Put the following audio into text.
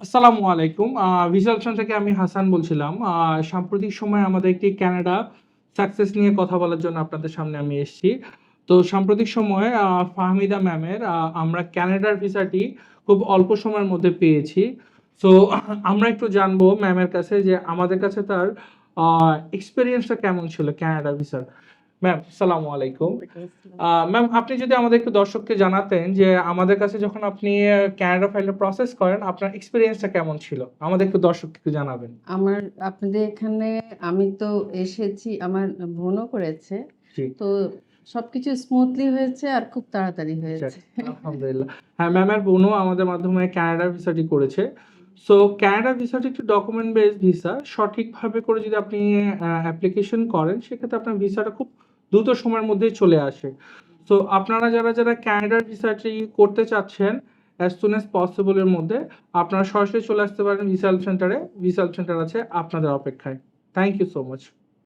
আসসালামু আলাইকুম। Visa option থেকে আমি হাসান বলছিলাম। সাম্প্রতিক সময়ে আমাদের একটি কানাডা সাকসেস নিয়ে কথা বলার জন্য আপনাদের সামনে আমি এসেছি। তো সাম্প্রতিক সময়ে ফাহমিদা ম্যামের আমরা কানাডার ভিসাটি খুব অল্প সময়ের মধ্যে পেয়েছি। সো আমরা একটু জানবো ম্যামের কাছে যে আমাদের কাছে তার এক্সপেরিয়েন্সটা কেমন ছিল কানাডা ভিসার। ম্যাম আসসালামু আলাইকুম। ম্যাম আপনি যদি আমাদের একটু দর্শককে জানাতেন যে আমাদের কাছে যখন আপনি কানাডা ফাইলটা প্রসেস করেন আপনার এক্সপেরিয়েন্সটা কেমন ছিল? আমাদের একটু দর্শককে একটু জানাবেন। আমার আপনাদের এখানে আমি তো এসেছি, আমার বোনও করেছে। জি, তো সবকিছু স্মুথলি হয়েছে আর খুব তাড়াতাড়ি যাক হয়েছে। আলহামদুলিল্লাহ। হ্যাঁ, ম্যামের বোনও আমাদের মাধ্যমে কানাডার ভিসাটি করেছে। সো কানাডা ভিসাটি একটি ডকুমেন্ট বেসড ভিসা। সঠিকভাবে করে যদি আপনি অ্যাপ্লিকেশন করেন সেক্ষেত্রে আপনার ভিসাটা খুব দ্রুত সময়ের মধ্যেই চলে আসে। সো আপনারা যারা কানাডার ভিসাটি করতে চাচ্ছেন as soon as possible এর মধ্যে আপনারা সরাসরি চলে আসতে পারেন ভিসা হেল্প সেন্টারে। ভিসা হেল্প সেন্টার আছে আপনাদের অপেক্ষায়। Thank you so much.